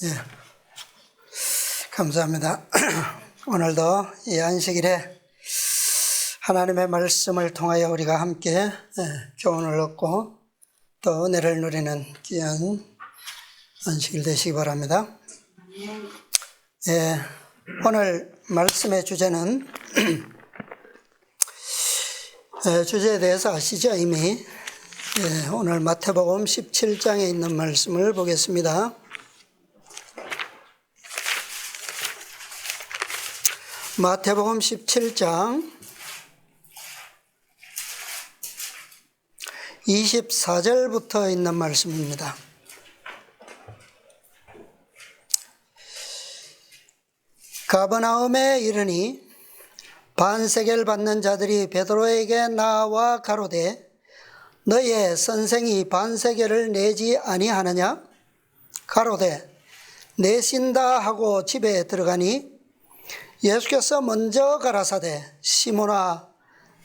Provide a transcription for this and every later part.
예, 감사합니다. 오늘도 이 안식일에 하나님의 말씀을 통하여 우리가 함께 교훈을 얻고 또 은혜를 누리는 귀한 안식일 되시기 바랍니다. 예, 오늘 말씀의 주제는 주제에 대해서 아시죠? 이미 오늘 마태복음 17장에 있는 말씀을 보겠습니다. 마태복음 17장 24절부터 있는 말씀입니다. 가버나움에 이르니 반세겔 받는 자들이 베드로에게 나와 가로되 너의 선생이 반세겔을 내지 아니하느냐? 가로되 내신다 하고 집에 들어가니 예수께서 먼저 가라사대 시몬아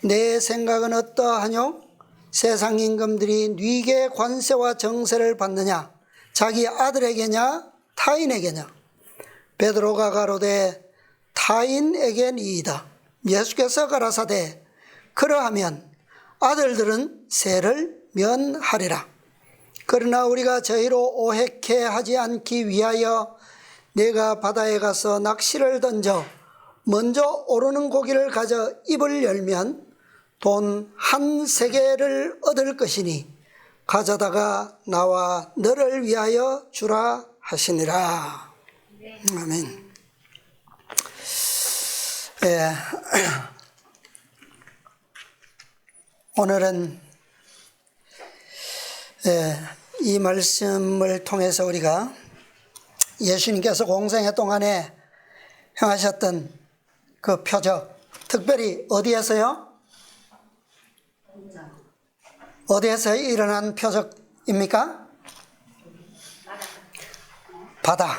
내 생각은 어떠하뇨? 세상 임금들이 네게 관세와 정세를 받느냐? 자기 아들에게냐 타인에게냐? 베드로가 가로되 타인에게니이다. 예수께서 가라사대 그러하면 아들들은 세를 면하리라. 그러나 우리가 저희로 오해케 하지 않기 위하여 내가 바다에 가서 낚시를 던져 먼저 오르는 고기를 가져 입을 열면 돈 1세겔을 얻을 것이니 가져다가 나와 너를 위하여 주라 하시니라. 아멘. 오늘은 이 말씀을 통해서 우리가 예수님께서 공생애 동안에 행하셨던 그 표적, 특별히 어디에서요? 어디에서 일어난 표적입니까? 바다,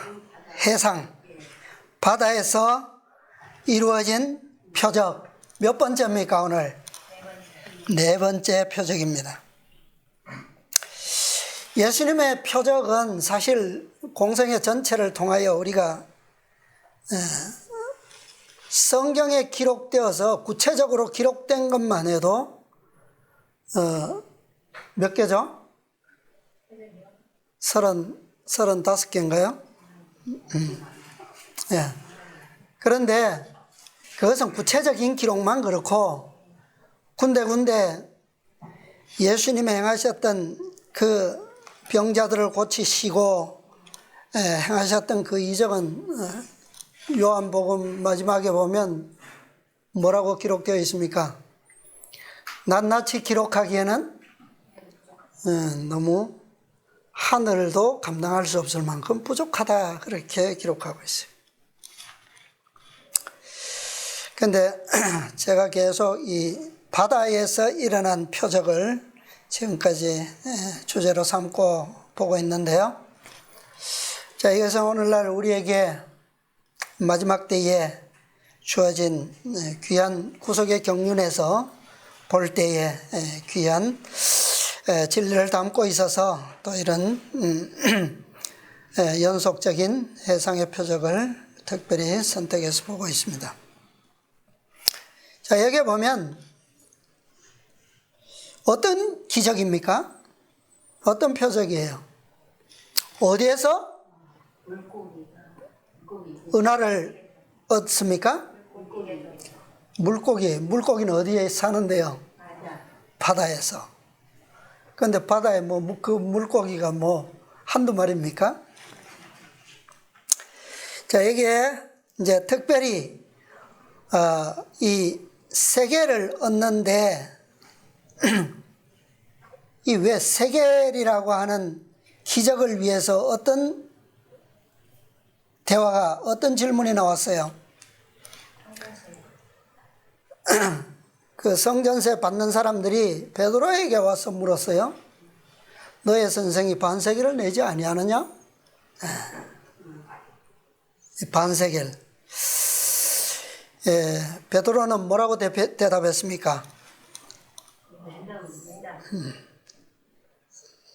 해상, 바다에서 이루어진 표적 몇 번째입니까 오늘? 네 번째 표적입니다. 예수님의 표적은 사실 공생애 전체를 통하여 우리가 성경에 기록되어서 구체적으로 기록된 것만 해도 몇 개죠? 35개인가요? 예. 그런데 그것은 구체적인 기록만 그렇고 군데군데 예수님이 행하셨던 그 병자들을 고치시고 행하셨던 그 이적은 요한복음 마지막에 보면 뭐라고 기록되어 있습니까? 낱낱이 기록하기에는 너무 하늘도 감당할 수 없을 만큼 부족하다 그렇게 기록하고 있어요. 그런데 제가 계속 이 바다에서 일어난 표적을 지금까지 주제로 삼고 보고 있는데요. 자, 이것은 오늘날 우리에게 마지막 때에 주어진 귀한 구속의 경륜에서 볼 때에 귀한 진리를 담고 있어서 또 이런 연속적인 해상의 표적을 특별히 선택해서 보고 있습니다. 자, 여기 보면 어떤 기적입니까? 어떤 표적이에요? 어디에서 은하를 얻습니까? 물고기는 어디에 사는데요? 바다에서. 그런데 바다에 그 물고기가 한두 마리입니까? 자, 여기에 이제 특별히 이 세겔을 얻는데 이 왜 세겔이라고 하는 기적을 위해서 어떤 대화가 어떤 질문이 나왔어요? 그 성전세 받는 사람들이 베드로에게 와서 물었어요. 너의 선생이 반세겔을 내지 아니하느냐? 반세겔. 베드로는 뭐라고 대답했습니까?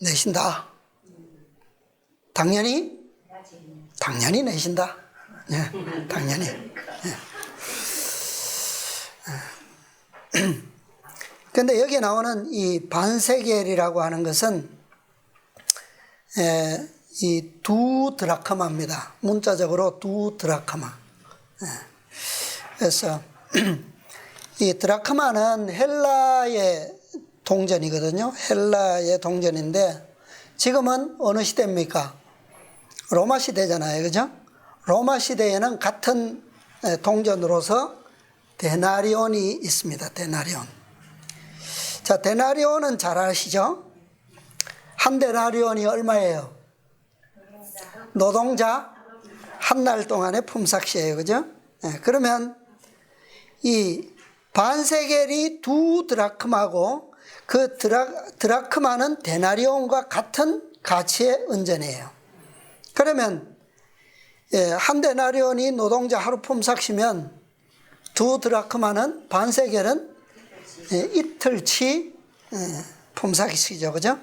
내신다. 당연히 당연히 내신다. 예, 당연히. 그런데 여기 나오는 이 반세겔이라고 하는 것은 이 두 드라크마입니다. 문자적으로 두 드라크마. 그래서 이 드라크마는 헬라의 동전이거든요. 헬라의 동전인데 지금은 어느 시대입니까? 로마 시대잖아요. 그죠? 로마 시대에는 같은 동전으로서 데나리온이 있습니다. 데나리온. 자, 데나리온은 잘 아시죠? 한 데나리온이 얼마예요? 노동자 한 날 동안의 품삯이에요. 그죠? 그러면 이 반세겔이 두 드라크마고 그 드라크마는 데나리온과 같은 가치의 은전이에요. 그러면 한 데나리온이 노동자 하루 품삯이면 두 드라크마는 반세겔은 이틀치 품삯이죠. 그죠?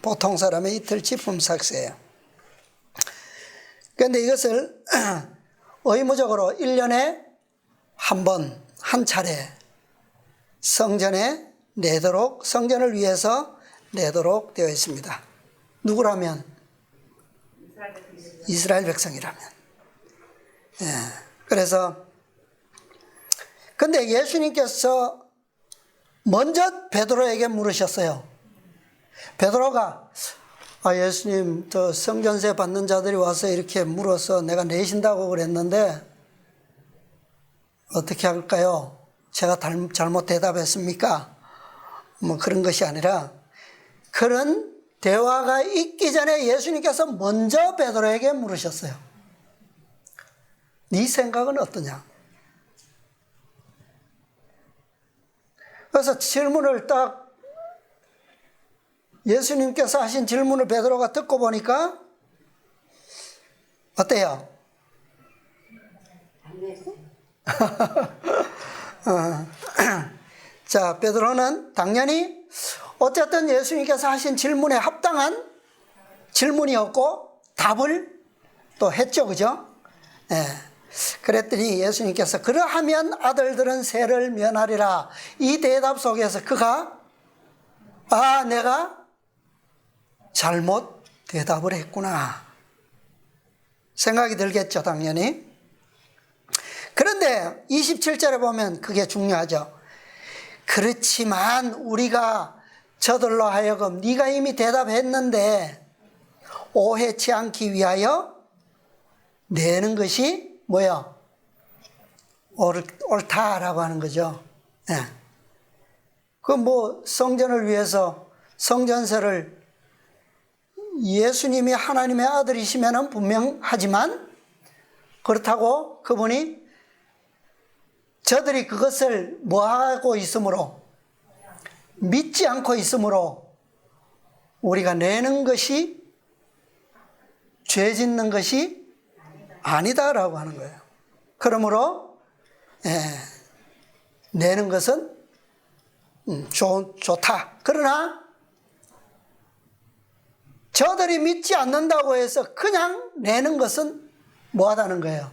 보통 사람의 이틀치 품삯이에요. 그런데 이것을 의무적으로 1년에 한 번, 한 차례 성전에 내도록, 성전을 위해서 내도록 되어 있습니다. 누구라면? 이스라엘 백성이라면. 그래서 근데 예수님께서 먼저 베드로에게 물으셨어요. 베드로가 예수님, 저 성전세 받는 자들이 와서 이렇게 물어서 내가 내신다고 그랬는데 어떻게 할까요? 제가 잘못 대답했습니까? 뭐 그런 것이 아니라 그런 대화가 있기 전에 예수님께서 먼저 베드로에게 물으셨어요. 네 생각은 어떠냐? 그래서 질문을 딱 예수님께서 하신 질문을 베드로가 듣고 보니까 어때요? 자, 베드로는 당연히 어쨌든 예수님께서 하신 질문에 합당한 질문이었고 답을 또 했죠. 그죠? 그랬더니 예수님께서 그러하면 아들들은 세를 면하리라. 이 대답 속에서 그가 내가 잘못 대답을 했구나 생각이 들겠죠. 당연히. 그런데 27절에 보면 그게 중요하죠. 그렇지만 우리가 저들로 하여금 네가 이미 대답했는데 오해치 않기 위하여 내는 것이 뭐야? 옳다라고 하는 거죠. 그 뭐 성전을 위해서 성전세를 예수님이 하나님의 아들이시면 분명하지만 그렇다고 그분이 저들이 그것을 뭐하고 있으므로 믿지 않고 있으므로 우리가 내는 것이 죄 짓는 것이 아니다라고 하는 거예요. 그러므로 내는 것은 좋다. 그러나 저들이 믿지 않는다고 해서 그냥 내는 것은 뭐하다는 거예요?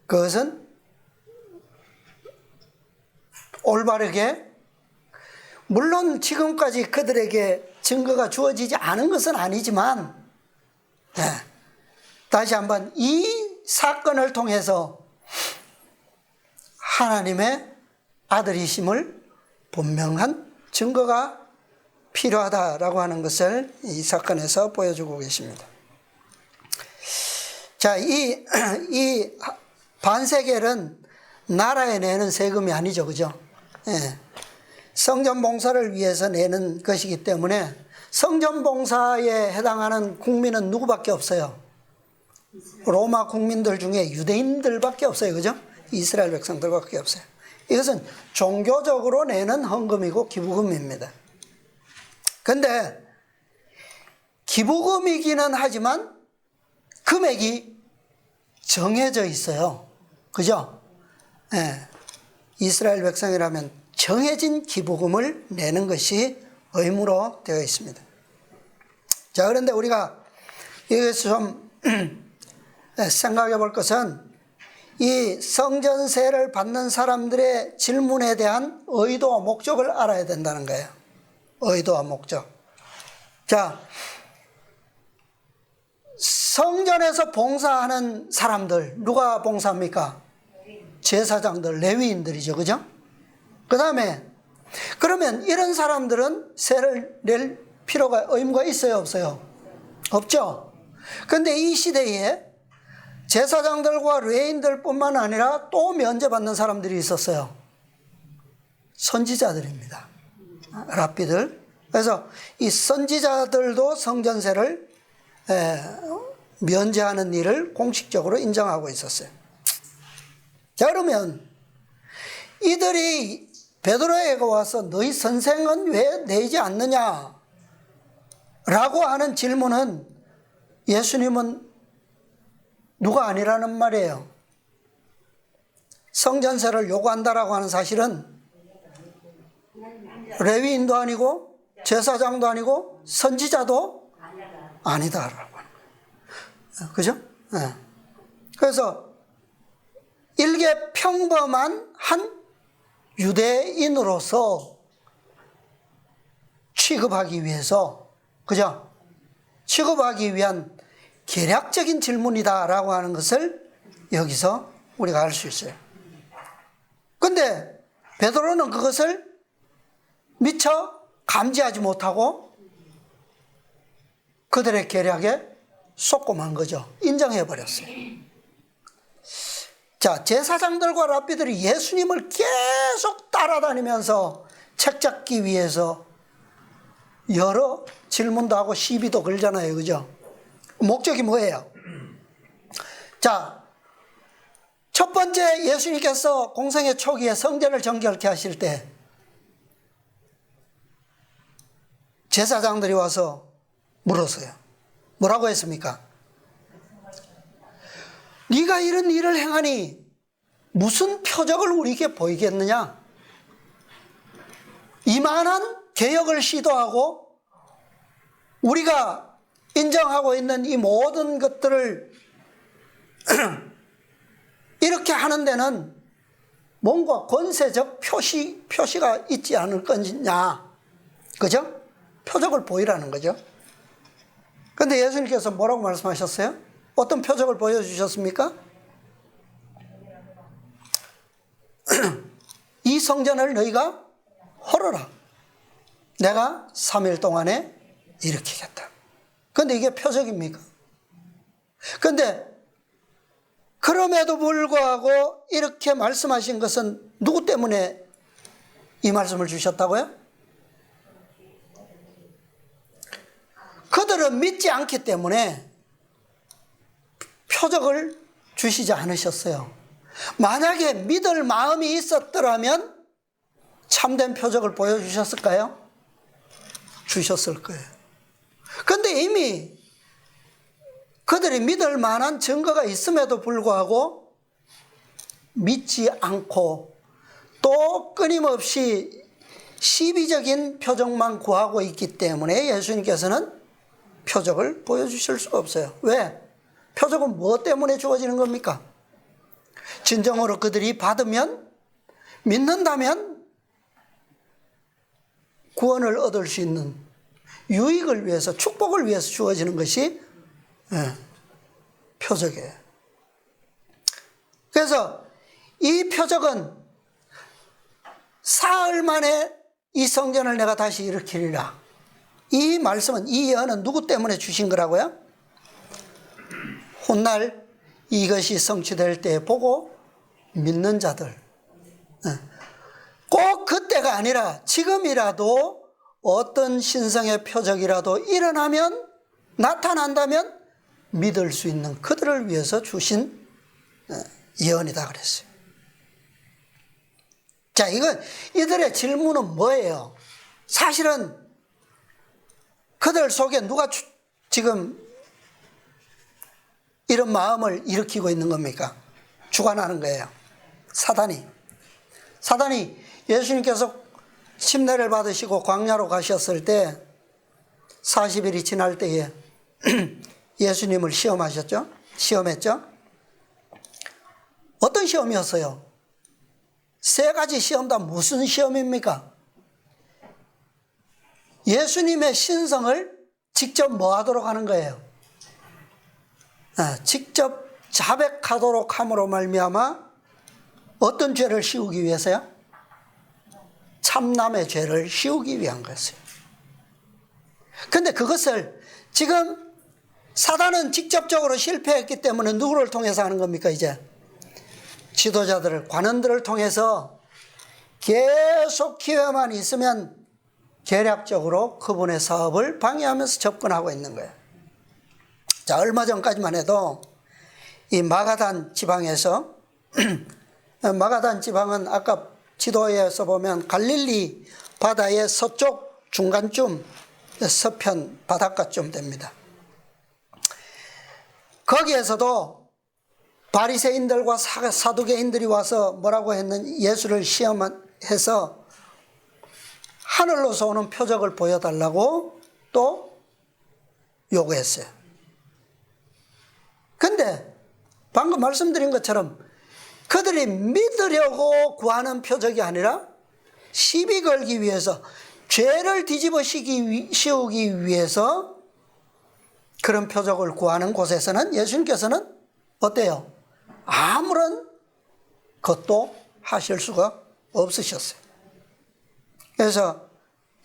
그것은 올바르게, 물론 지금까지 그들에게 증거가 주어지지 않은 것은 아니지만 다시 한번 이 사건을 통해서 하나님의 아들이심을 분명한 증거가 필요하다라고 하는 것을 이 사건에서 보여주고 계십니다. 자, 이 반세겔은 나라에 내는 세금이 아니죠. 그죠? 성전 봉사를 위해서 내는 것이기 때문에 성전 봉사에 해당하는 국민은 누구밖에 없어요? 로마 국민들 중에 유대인들밖에 없어요. 그죠? 이스라엘 백성들밖에 없어요. 이것은 종교적으로 내는 헌금이고 기부금입니다. 근데 기부금이기는 하지만 금액이 정해져 있어요. 그죠? 이스라엘 백성이라면 정해진 기부금을 내는 것이 의무로 되어 있습니다. 자, 그런데 우리가 여기서 좀 생각해 볼 것은 이 성전세를 받는 사람들의 질문에 대한 의도와 목적을 알아야 된다는 거예요. 의도와 목적. 자, 성전에서 봉사하는 사람들, 누가 봉사합니까? 제사장들, 레위인들이죠. 그죠? 그 다음에, 그러면 이런 사람들은 세를 낼 필요가, 의무가 있어요? 없어요? 없죠? 근데 이 시대에 제사장들과 레위인들 뿐만 아니라 또 면제받는 사람들이 있었어요. 선지자들입니다. 랍비들. 그래서 이 선지자들도 성전세를 면제하는 일을 공식적으로 인정하고 있었어요. 자, 그러면 이들이 베드로에게 와서 너희 선생은 왜 내지 않느냐? 라고 하는 질문은 예수님은 누가 아니라는 말이에요. 성전세를 요구한다라고 하는 사실은 레위인도 아니고 제사장도 아니고 선지자도 아니다라고 하는 거예요. 그죠? 네. 그래서 일개 평범한 한 유대인으로서 취급하기 위해서, 그죠? 취급하기 위한 계략적인 질문이다라고 하는 것을 여기서 우리가 알 수 있어요. 그런데 베드로는 그것을 미처 감지하지 못하고 그들의 계략에 속고만 거죠. 인정해버렸어요. 자, 제사장들과 랍비들이 예수님을 계속 따라다니면서 책 잡기 위해서 여러 질문도 하고 시비도 걸잖아요. 그죠? 목적이 뭐예요? 자, 첫 번째 예수님께서 공생의 초기에 성전을 정결케 하실 때 제사장들이 와서 물었어요. 뭐라고 했습니까? 네가 이런 일을 행하니 무슨 표적을 우리에게 보이겠느냐? 이만한 개혁을 시도하고 우리가 인정하고 있는 이 모든 것들을 이렇게 하는 데는 뭔가 권세적 표시가 있지 않을 거냐? 그죠? 표적을 보이라는 거죠. 그런데 예수님께서 뭐라고 말씀하셨어요? 어떤 표적을 보여주셨습니까? 이 성전을 너희가 헐어라. 내가 3일 동안에 일으키겠다. 그런데 이게 표적입니까? 그런데 그럼에도 불구하고 이렇게 말씀하신 것은 누구 때문에 이 말씀을 주셨다고요? 그들은 믿지 않기 때문에 표적을 주시지 않으셨어요. 만약에 믿을 마음이 있었더라면 참된 표적을 보여주셨을까요? 주셨을 거예요. 그런데 이미 그들이 믿을 만한 증거가 있음에도 불구하고 믿지 않고 또 끊임없이 시비적인 표적만 구하고 있기 때문에 예수님께서는 표적을 보여주실 수가 없어요. 왜? 표적은 무엇 때문에 주어지는 겁니까? 진정으로 그들이 받으면, 믿는다면 구원을 얻을 수 있는 유익을 위해서, 축복을 위해서 주어지는 것이 표적이에요. 그래서 이 표적은 사흘 만에 이 성전을 내가 다시 일으키리라. 이 말씀은, 이 예언은 누구 때문에 주신 거라고요? 훗날 이것이 성취될 때 보고 믿는 자들. 꼭 그때가 아니라 지금이라도 어떤 신성의 표적이라도 일어나면, 나타난다면 믿을 수 있는 그들을 위해서 주신 예언이다 그랬어요. 자, 이들의 질문은 뭐예요? 사실은 그들 속에 누가 지금 이런 마음을 일으키고 있는 겁니까? 주관하는 거예요. 사단이 예수님께서 침례를 받으시고 광야로 가셨을 때 40일이 지날 때에 예수님을 시험했죠. 어떤 시험이었어요? 세 가지 시험 다 무슨 시험입니까? 예수님의 신성을 직접 뭐 하도록 하는 거예요? 직접 자백하도록 함으로 말미암아 어떤 죄를 씌우기 위해서요? 참남의 죄를 씌우기 위한 것이에요. 그런데 그것을 지금 사단은 직접적으로 실패했기 때문에 누구를 통해서 하는 겁니까? 이제 지도자들을, 관원들을 통해서 계속 기회만 있으면 계략적으로 그분의 사업을 방해하면서 접근하고 있는 거예요. 자, 얼마 전까지만 해도 이 마가단 지방에서 마가단 지방은 아까 지도에서 보면 갈릴리 바다의 서쪽 중간쯤, 서편 바닷가쯤 됩니다. 거기에서도 바리새인들과 사두개인들이 와서 뭐라고 했는, 예수를 시험해서 하늘로서 오는 표적을 보여달라고 또 요구했어요. 근데 방금 말씀드린 것처럼 그들이 믿으려고 구하는 표적이 아니라 시비 걸기 위해서, 죄를 뒤집어 씌우기 위해서 그런 표적을 구하는 곳에서는 예수님께서는 어때요? 아무런 것도 하실 수가 없으셨어요. 그래서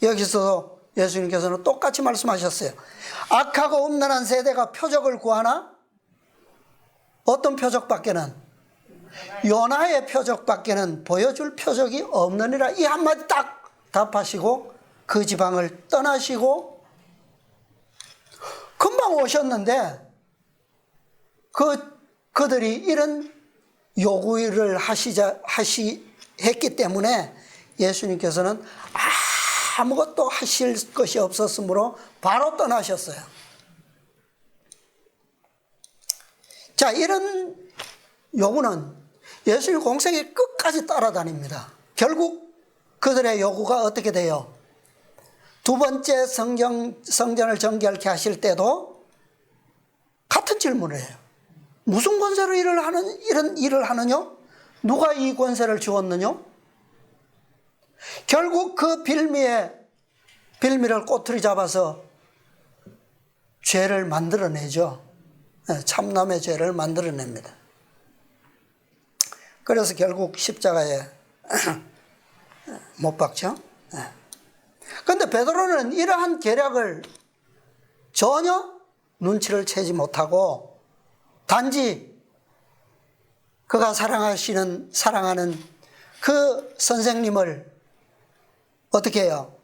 여기서도 예수님께서는 똑같이 말씀하셨어요. 악하고 음란한 세대가 표적을 구하나? 어떤 표적밖에는? 요나의 표적밖에는 보여줄 표적이 없느니라. 이 한마디 딱 답하시고 그 지방을 떠나시고 금방 오셨는데 그들이 이런 요구를 했기 때문에 예수님께서는 아무것도 하실 것이 없었으므로 바로 떠나셨어요. 자, 이런 요구는 예수님 공생의 끝까지 따라다닙니다. 결국 그들의 요구가 어떻게 돼요? 두 번째 성전을 정결케 하실 때도 같은 질문을 해요. 무슨 권세로 이런 일을 하느냐? 누가 이 권세를 주었느냐? 결국 그 빌미를 꼬투리 잡아서 죄를 만들어내죠. 참남의 죄를 만들어냅니다. 그래서 결국 십자가에 못 박죠. 그런데 베드로는 이러한 계략을 전혀 눈치를 채지 못하고 단지 그가 사랑하는 그 선생님을 어떻게 해요?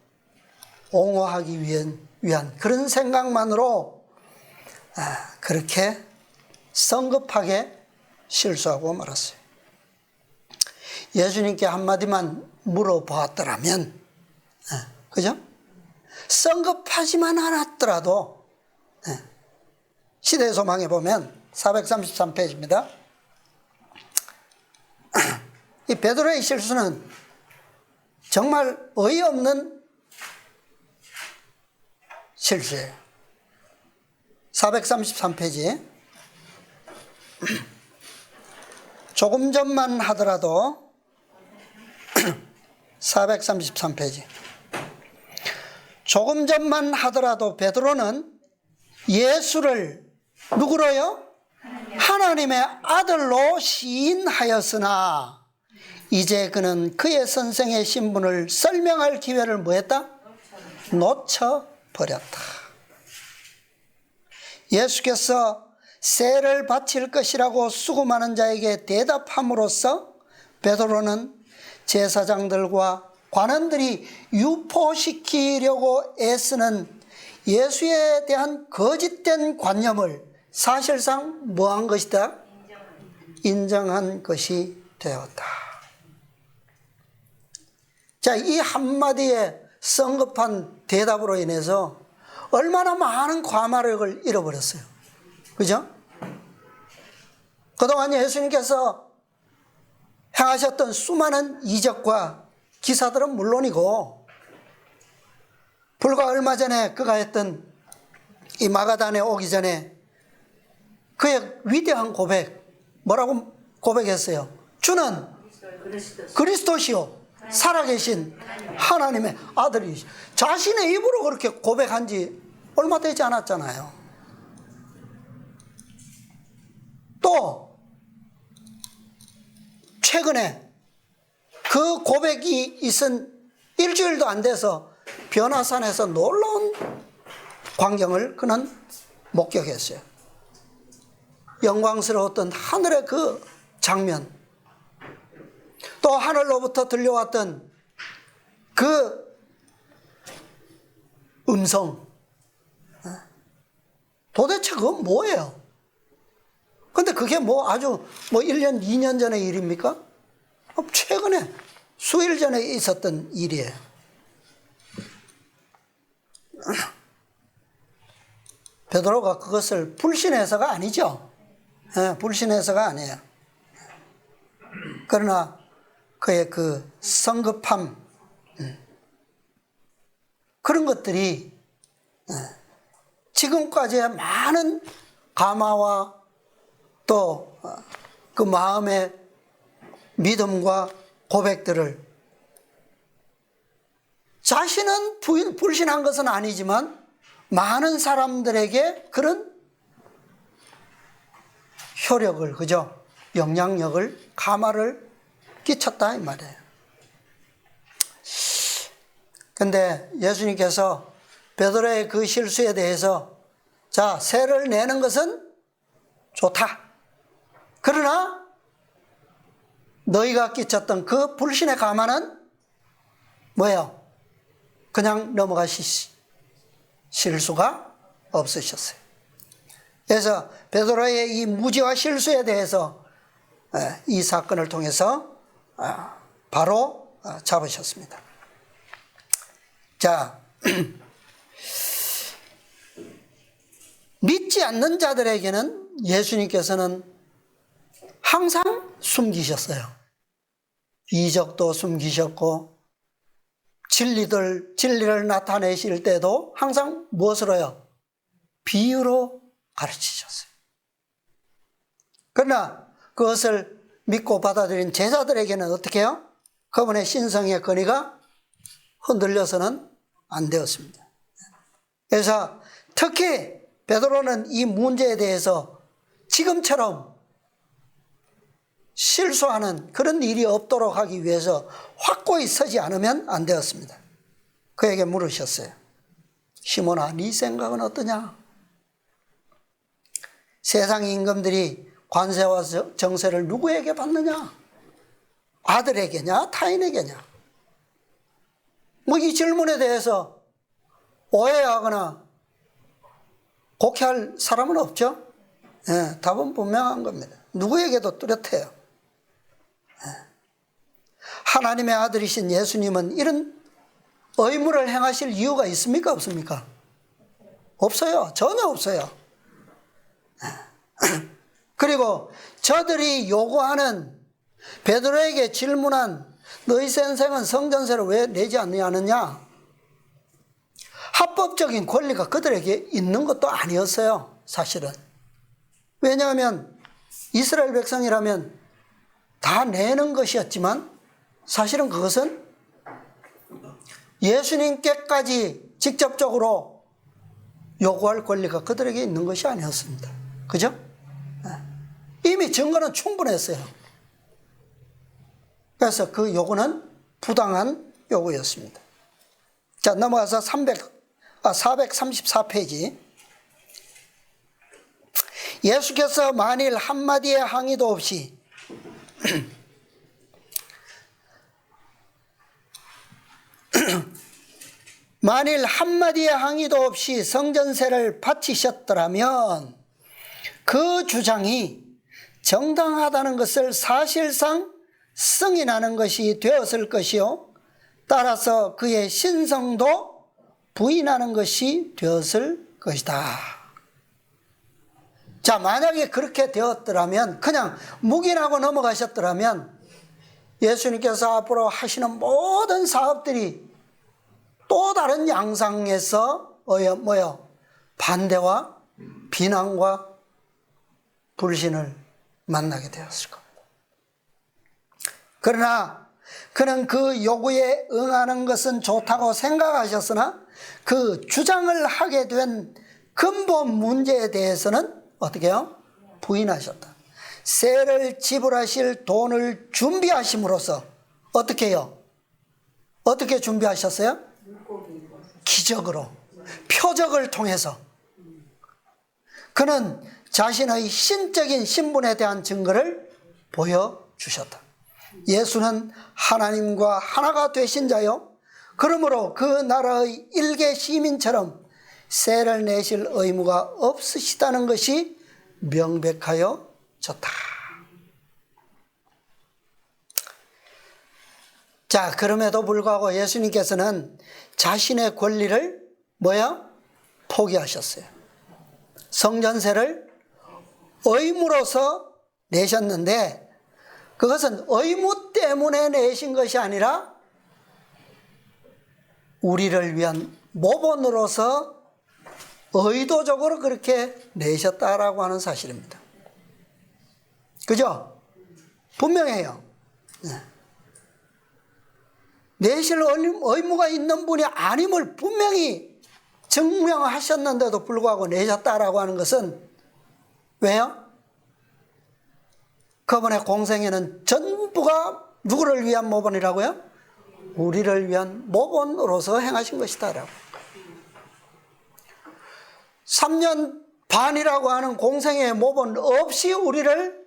옹호하기 위한 그런 생각만으로 그렇게 성급하게 실수하고 말았어요. 예수님께 한마디만 물어보았더라면, 그죠? 성급하지만 않았더라도, 시대의 소망에 보면 433페이지입니다. 이 베드로의 실수는 정말 어이없는 실수예요. 433페이지. 조금 전만 하더라도 433페이지. 조금 전만 하더라도 베드로는 예수를 누구로요? 하나님의 아들로 시인하였으나 이제 그는 그의 선생의 신분을 설명할 기회를 뭐했다? 놓쳐버렸다. 예수께서 세를 바칠 것이라고 수고하는 자에게 대답함으로써 베드로는 제사장들과 관원들이 유포시키려고 애쓰는 예수에 대한 거짓된 관념을 사실상 뭐한 것이다? 인정한 것이 되었다. 자, 이 한마디의 성급한 대답으로 인해서 얼마나 많은 과마력을 잃어버렸어요. 그죠? 그동안 예수님께서 행하셨던 수많은 이적과 기사들은 물론이고, 불과 얼마 전에 그가 했던 이 마가단에 오기 전에 그의 위대한 고백, 뭐라고 고백했어요? 주는 그리스도시요 살아계신 하나님의 아들이. 자신의 입으로 그렇게 고백한 지 얼마 되지 않았잖아요. 또 최근에 그 고백이 있은 일주일도 안 돼서 변화산에서 놀라운 광경을 그는 목격했어요. 영광스러웠던 하늘의 그 장면, 또 하늘로부터 들려왔던 그 음성, 도대체 그건 뭐예요? 근데 그게 뭐 아주 1년, 2년 전의 일입니까? 최근에 수일 전에 있었던 일이에요. 베드로가 그것을 불신해서가 아니죠. 불신해서가 아니에요. 그러나 그의 그 성급함, 그런 것들이 지금까지의 많은 감화와 또 그 마음의 믿음과 고백들을, 자신은 불신한 것은 아니지만 많은 사람들에게 그런 효력을, 그죠? 영향력을, 감화를 끼쳤다 이 말이에요. 근데 예수님께서 베드로의 그 실수에 대해서, 자, 세를 내는 것은 좋다. 그러나 너희가 끼쳤던 그 불신의 감화는 뭐예요? 그냥 넘어가실 수가 없으셨어요. 그래서 베드로의 이 무지와 실수에 대해서 이 사건을 통해서 바로 잡으셨습니다. 자, 믿지 않는 자들에게는 예수님께서는 항상 숨기셨어요. 이적도 숨기셨고, 진리를 나타내실 때도 항상 무엇으로요? 비유로 가르치셨어요. 그러나 그것을 믿고 받아들인 제자들에게는 어떻게 해요? 그분의 신성의 권위가 흔들려서는 안 되었습니다. 그래서 특히 베드로는 이 문제에 대해서 지금처럼 실수하는 그런 일이 없도록 하기 위해서 확고히 서지 않으면 안 되었습니다. 그에게 물으셨어요. 시몬아, 네 생각은 어떠냐? 세상 임금들이 관세와 정세를 누구에게 받느냐? 아들에게냐? 타인에게냐? 이 질문에 대해서 오해하거나 곡해할 사람은 없죠? 답은 분명한 겁니다. 누구에게도 뚜렷해요. 하나님의 아들이신 예수님은 이런 의무를 행하실 이유가 있습니까? 없습니까? 없어요. 전혀 없어요. 그리고 저들이 요구하는, 베드로에게 질문한 너희 선생은 성전세를 왜 내지 않느냐? 합법적인 권리가 그들에게 있는 것도 아니었어요. 사실은. 왜냐하면 이스라엘 백성이라면 다 내는 것이었지만 사실은 그것은 예수님께까지 직접적으로 요구할 권리가 그들에게 있는 것이 아니었습니다. 그죠? 이미 증거는 충분했어요. 그래서 그 요구는 부당한 요구였습니다. 자, 넘어가서 434페이지. 예수께서 만일 한마디의 항의도 없이 만일 한마디의 항의도 없이 성전세를 바치셨더라면 그 주장이 정당하다는 것을 사실상 승인하는 것이 되었을 것이요, 따라서 그의 신성도 부인하는 것이 되었을 것이다. 자, 만약에 그렇게 되었더라면, 그냥 묵인하고 넘어가셨더라면 예수님께서 앞으로 하시는 모든 사업들이 또 다른 양상에서 반대와 비난과 불신을 만나게 되었을 겁니다. 그러나 그는 그 요구에 응하는 것은 좋다고 생각하셨으나 그 주장을 하게 된 근본 문제에 대해서는 어떻게 해요? 부인하셨다. 세를 지불하실 돈을 준비하심으로써 어떻게 해요? 어떻게 준비하셨어요? 기적으로, 표적을 통해서 그는 자신의 신적인 신분에 대한 증거를 보여주셨다. 예수는 하나님과 하나가 되신 자요, 그러므로 그 나라의 일개 시민처럼 세를 내실 의무가 없으시다는 것이 명백하여졌다. 자, 그럼에도 불구하고 예수님께서는 자신의 권리를 포기하셨어요. 성전세를 의무로서 내셨는데 그것은 의무 때문에 내신 것이 아니라 우리를 위한 모본으로서 의도적으로 그렇게 내셨다라고 하는 사실입니다. 그죠? 분명해요. 네. 내실 의무가 있는 분이 아님을 분명히 증명하셨는데도 불구하고 내셨다라고 하는 것은 왜요? 그분의 공생애는 전부가 누구를 위한 모본이라고요? 우리를 위한 모본으로서 행하신 것이다라고. 3년 반이라고 하는 공생애의 모본 없이 우리를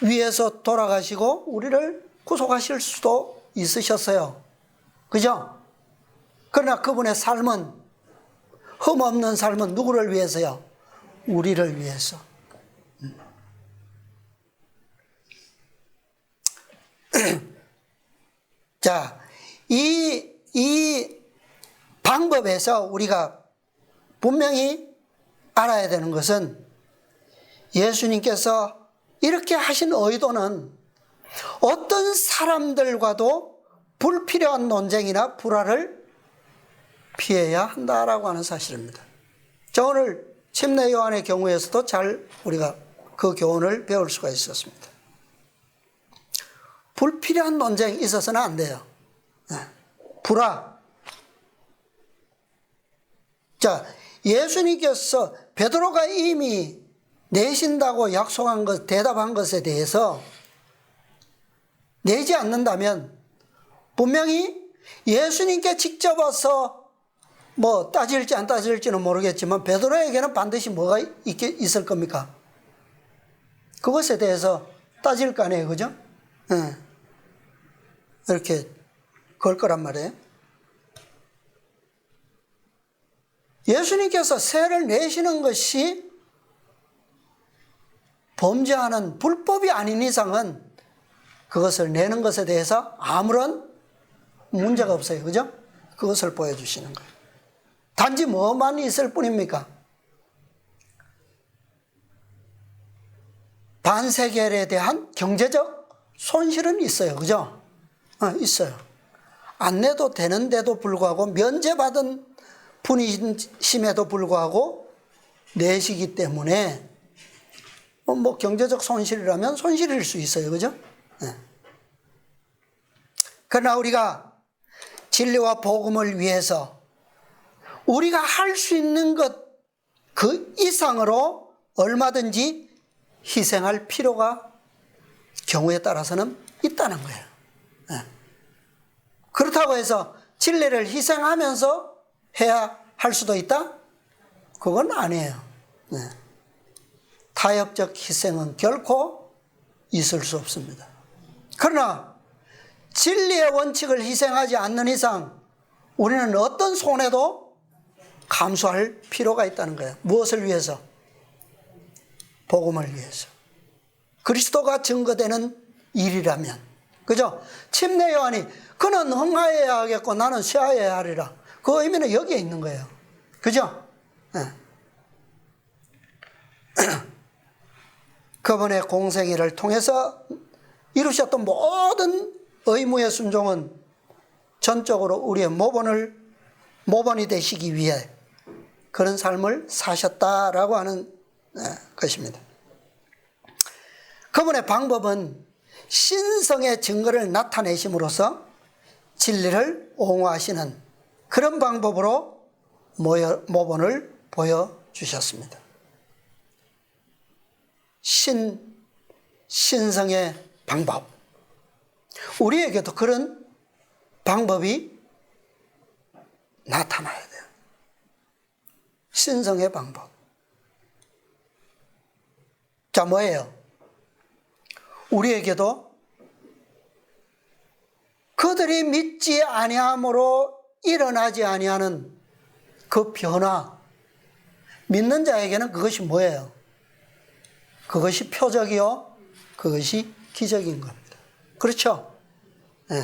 위해서 돌아가시고 우리를 구속하실 수도 있으셨어요. 그죠? 그러나 그분의 삶은, 흠없는 삶은 누구를 위해서요? 우리를 위해서. 자, 이 방법에서 우리가 분명히 알아야 되는 것은 예수님께서 이렇게 하신 의도는 어떤 사람들과도 불필요한 논쟁이나 불화를 피해야 한다라고 하는 사실입니다. 자, 오늘 침례 요한의 경우에서도 잘 우리가 그 교훈을 배울 수가 있었습니다. 불필요한 논쟁이 있어서는 안 돼요. 불화. 자, 예수님께서 베드로가 이미 내신다고 약속한 것, 대답한 것에 대해서 내지 않는다면 분명히 예수님께 직접 와서 따질지 안 따질지는 모르겠지만 베드로에게는 반드시 뭐가 있을 겁니까? 그것에 대해서 따질 거 아니에요, 그죠? 이렇게 걸 거란 말이에요. 예수님께서 세를 내시는 것이 범죄하는 불법이 아닌 이상은 그것을 내는 것에 대해서 아무런 문제가 없어요. 그죠? 그것을 보여주시는 거예요. 단지 뭐만 있을 뿐입니까? 반세겔에 대한 경제적 손실은 있어요. 그죠? 있어요. 안 내도 되는데도 불구하고 면제받은 분이심에도 불구하고 내시기 때문에 경제적 손실이라면 손실일 수 있어요. 그죠? 네. 그러나 우리가 진리와 복음을 위해서 우리가 할 수 있는 것 그 이상으로 얼마든지 희생할 필요가 경우에 따라서는 있다는 거예요. 네. 그렇다고 해서 진리를 희생하면서 해야 할 수도 있다? 그건 아니에요. 네. 타협적 희생은 결코 있을 수 없습니다. 그러나 진리의 원칙을 희생하지 않는 이상 우리는 어떤 손해도 감수할 필요가 있다는 거예요. 무엇을 위해서? 복음을 위해서. 그리스도가 증거되는 일이라면. 그죠? 침례 요한이 그는 흥하여야 하겠고 나는 쇠하여야 하리라. 그 의미는 여기에 있는 거예요. 그죠? 네. 그분의 공생애를 통해서 이루셨던 모든 의무의 순종은 전적으로 우리의 모본이 되시기 위해 그런 삶을 사셨다라고 하는 것입니다. 그분의 방법은 신성의 증거를 나타내심으로써 진리를 옹호하시는 그런 방법으로 모본을 보여주셨습니다. 신성의 방법. 우리에게도 그런 방법이 나타나야 돼요. 신성의 방법. 자, 뭐예요? 우리에게도 그들이 믿지 아니함으로 일어나지 아니하는 그 변화, 믿는 자에게는 그것이 뭐예요? 그것이 표적이요, 그것이 기적인 겁니다. 그렇죠? 네.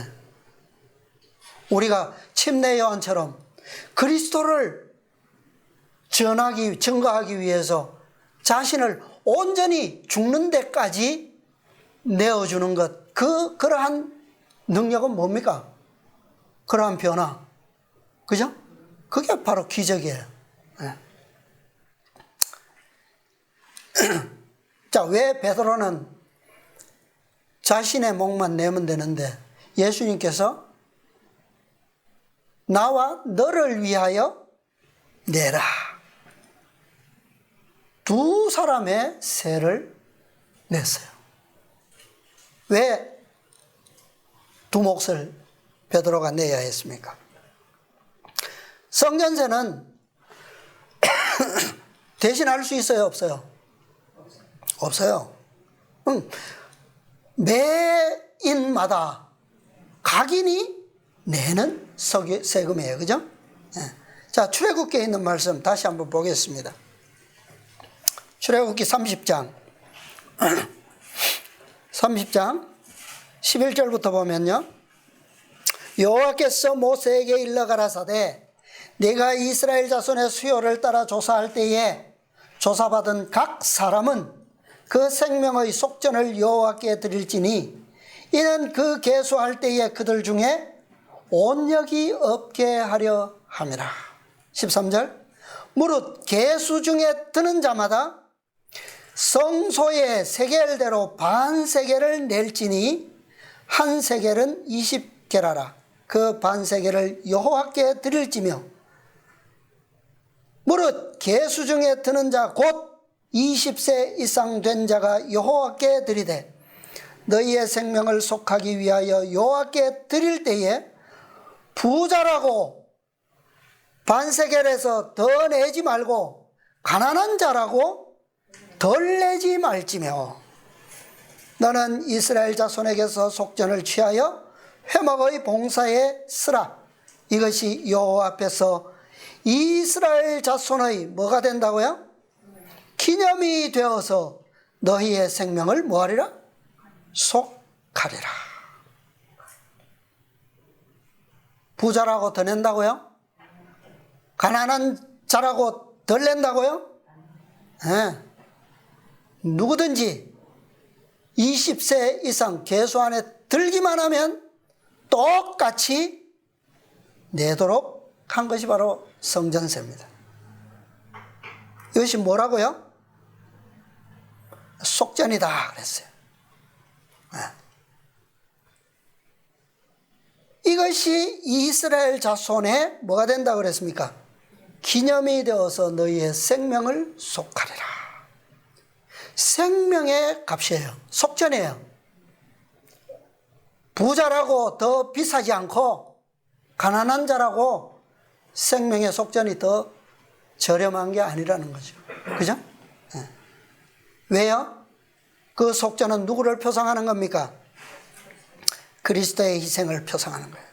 우리가 침례 요한처럼 그리스도를 증거하기 위해서 자신을 온전히 죽는 데까지 내어주는 것, 그러한 능력은 뭡니까? 그러한 변화. 그죠? 그게 바로 기적이에요. 네. 자, 왜 베드로는 자신의 목만 내면 되는데 예수님께서 나와 너를 위하여 내라. 두 사람의 세를 냈어요. 왜 두 몫을 베드로가 내야 했습니까? 성전세는 대신할 수 있어요, 없어요? 없어요. 매인마다 각인이 내는 세금이에요. 그죠? 자, 출애굽기에 있는 말씀 다시 한번 보겠습니다. 출애굽기 30장 11절부터 보면요, 여호와께서 모세에게 일러 가라사대 네가 이스라엘 자손의 수요를 따라 조사할 때에 조사받은 각 사람은 그 생명의 속전을 여호와께 드릴지니 이는 그 계수할 때에 그들 중에 온역이 없게 하려 함이라. 13절 무릇 계수 중에 드는 자마다 성소의 세겔대로 반 세겔을 낼지니 한 세겔은 20게라라. 그 반 세겔을 여호와께 드릴지며 무릇 계수 중에 드는 자 곧 20세 이상 된 자가 여호와께 드리되 너희의 생명을 속하기 위하여 여호와께 드릴 때에 부자라고 반세겔에서 더 내지 말고 가난한 자라고 덜 내지 말지며 너는 이스라엘 자손에게서 속전을 취하여 회막의 봉사에 쓰라. 이것이 여호와 앞에서 이스라엘 자손의 뭐가 된다고요? 기념이 되어서 너희의 생명을 뭐하리라? 속하리라. 부자라고 더 낸다고요? 가난한 자라고 덜 낸다고요? 네. 누구든지 20세 이상 계수 안에 들기만 하면 똑같이 내도록 한 것이 바로 성전세입니다. 이것이 뭐라고요? 속전이다 그랬어요. 네. 이것이 이스라엘 자손의 뭐가 된다 그랬습니까? 기념이 되어서 너희의 생명을 속하리라. 생명의 값이에요. 속전이에요. 부자라고 더 비싸지 않고 가난한 자라고 생명의 속전이 더 저렴한 게 아니라는 거죠. 그죠? 네. 왜요? 그 속전은 누구를 표상하는 겁니까? 그리스도의 희생을 표상하는 거예요.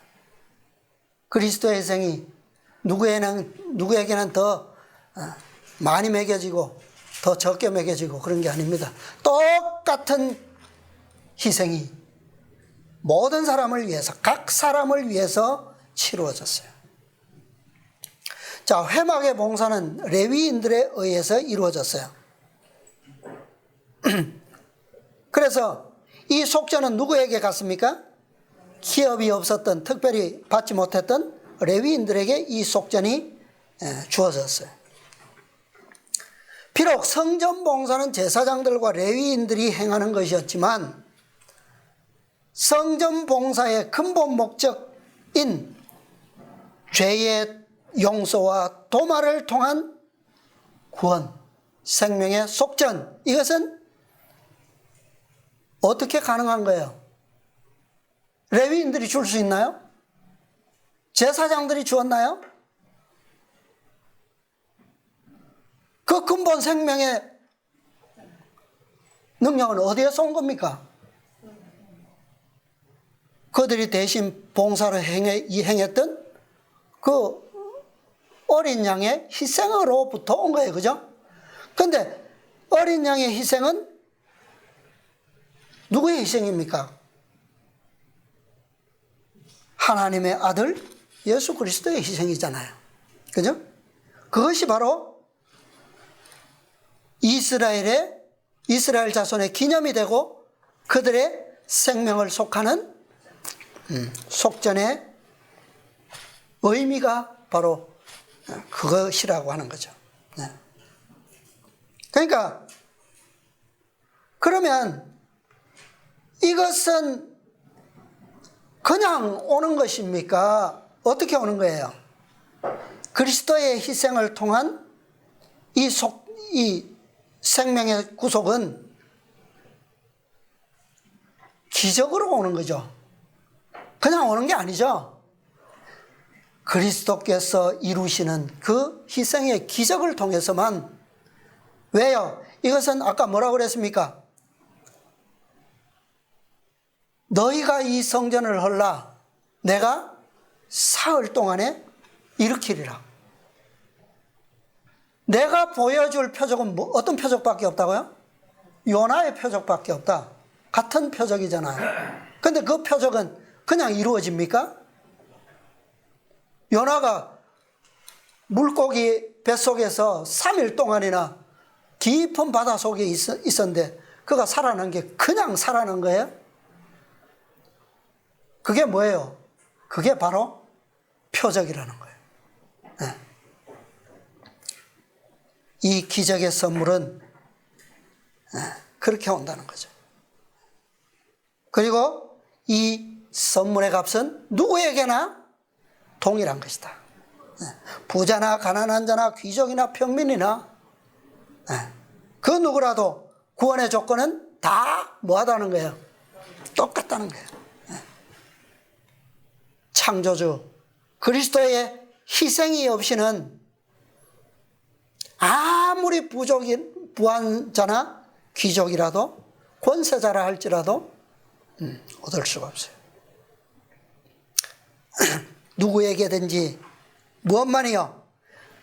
그리스도의 희생이 누구에게는 더 많이 매겨지고 더 적게 매겨지고 그런 게 아닙니다. 똑같은 희생이 모든 사람을 위해서, 각 사람을 위해서 치루어졌어요. 자, 회막의 봉사는 레위인들에 의해서 이루어졌어요. 그래서 이 속전은 누구에게 갔습니까? 기업이 없었던, 특별히 받지 못했던 레위인들에게 이 속전이 주어졌어요. 비록 성전 봉사는 제사장들과 레위인들이 행하는 것이었지만 성전 봉사의 근본 목적인 죄의 용서와 도말을 통한 구원, 생명의 속전, 이것은 어떻게 가능한 거예요? 레위인들이 줄 수 있나요? 제사장들이 주었나요? 그 근본 생명의 능력은 어디에서 온 겁니까? 그들이 대신 봉사를 행했던 그 어린 양의 희생으로부터 온 거예요. 그죠? 근데 어린 양의 희생은 누구의 희생입니까? 하나님의 아들 예수 그리스도의 희생이잖아요. 그죠? 그것이 바로 이스라엘 자손의 기념이 되고 그들의 생명을 속하는 속전의 의미가 바로 그것이라고 하는 거죠. 그러니까 그러면 이것은 그냥 오는 것입니까? 어떻게 오는 거예요? 그리스도의 희생을 통한 이 생명의 구속은 기적으로 오는 거죠. 그냥 오는 게 아니죠. 그리스도께서 이루시는 그 희생의 기적을 통해서만. 왜요? 이것은 아까 뭐라고 그랬습니까? 너희가 이 성전을 헐라 내가 사흘 동안에 일으키리라. 내가 보여줄 표적은 어떤 표적밖에 없다고요? 요나의 표적밖에 없다. 같은 표적이잖아요. 근데 그 표적은 그냥 이루어집니까? 요나가 물고기 뱃속에서 3일 동안이나 깊은 바다 속에 있었는데 그가 살아난 게 그냥 살아난 거예요? 그게 뭐예요? 그게 바로 표적이라는 거예요. 네. 이 기적의 선물은 그렇게 온다는 거죠. 그리고 이 선물의 값은 누구에게나 동일한 것이다. 부자나 가난한 자나 귀족이나 평민이나 그 누구라도 구원의 조건은 다 뭐하다는 거예요? 똑같다는 거예요. 창조주 그리스도의 희생이 없이는 아무리 부한 자나 귀족이라도 권세자라 할지라도 얻을 수가 없어요. 누구에게든지 무엇만이요?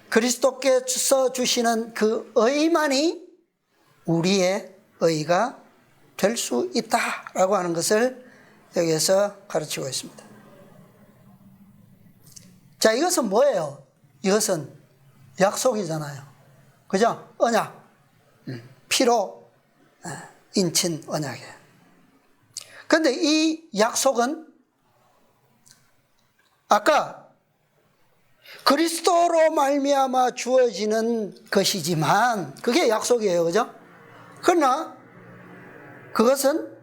그리스도께서 주시는 그 의만이 우리의 의가 될 수 있다라고 하는 것을 여기에서 가르치고 있습니다. 자, 이것은 뭐예요? 이것은 약속이잖아요. 그죠? 언약. 피로 인친 언약이에요. 그런데 이 약속은 아까 그리스도로 말미암아 주어지는 것이지만 그게 약속이에요. 그죠? 그러나 그것은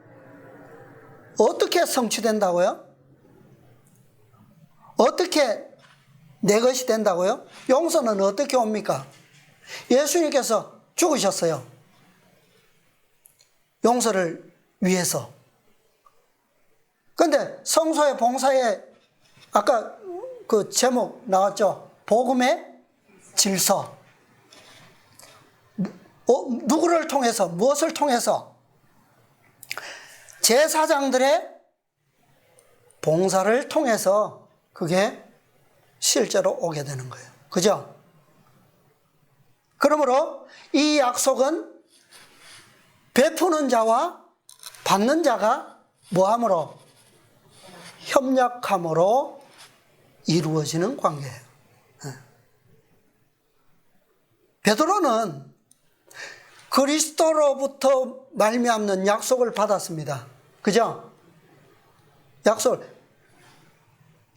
어떻게 성취된다고요? 어떻게 내 것이 된다고요? 용서는 어떻게 옵니까? 예수님께서 죽으셨어요. 용서를 위해서. 그런데 성소의 봉사에 아까 그 제목 나왔죠? 복음의 질서. 누구를 통해서, 무엇을 통해서? 제사장들의 봉사를 통해서 그게 실제로 오게 되는 거예요. 그죠? 그러므로 이 약속은 베푸는 자와 받는 자가 뭐함으로? 협력함으로 이루어지는 관계예요. 베드로는 그리스도로부터 말미암는 약속을 받았습니다. 그죠? 약속을.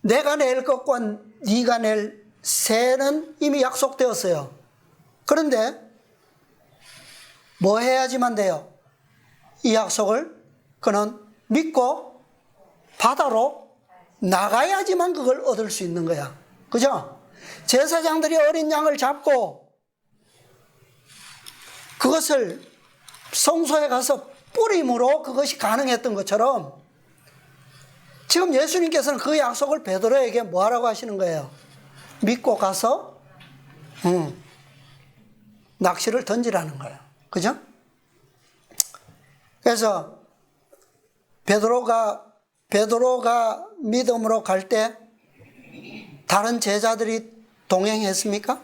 내가 낼 것과 네가 낼 세는 이미 약속되었어요. 그런데 뭐 해야지만 돼요? 이 약속을 그는 믿고 바다로 나가야지만 그걸 얻을 수 있는 거야. 그죠? 제사장들이 어린 양을 잡고 그것을 성소에 가서 뿌림으로 그것이 가능했던 것처럼 지금 예수님께서는 그 약속을 베드로에게 뭐 하라고 하시는 거예요? 믿고 가서 낚시를 던지라는 거예요. 그죠? 그래서 베드로가 믿음으로 갈 때 다른 제자들이 동행했습니까?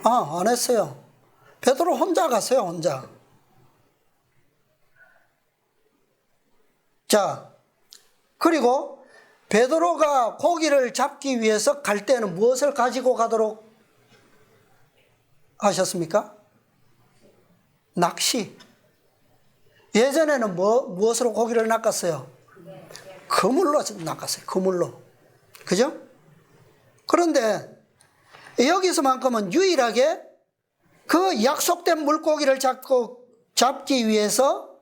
안 했어요. 베드로 혼자 갔어요, 혼자. 자, 그리고 베드로가 고기를 잡기 위해서 갈 때는 무엇을 가지고 가도록 하셨습니까? 낚시. 예전에는 무엇으로 고기를 낚았어요? 그물로 낚았어요. 그물로. 그죠? 그런데 여기서만큼은 유일하게 그 약속된 물고기를 잡기 위해서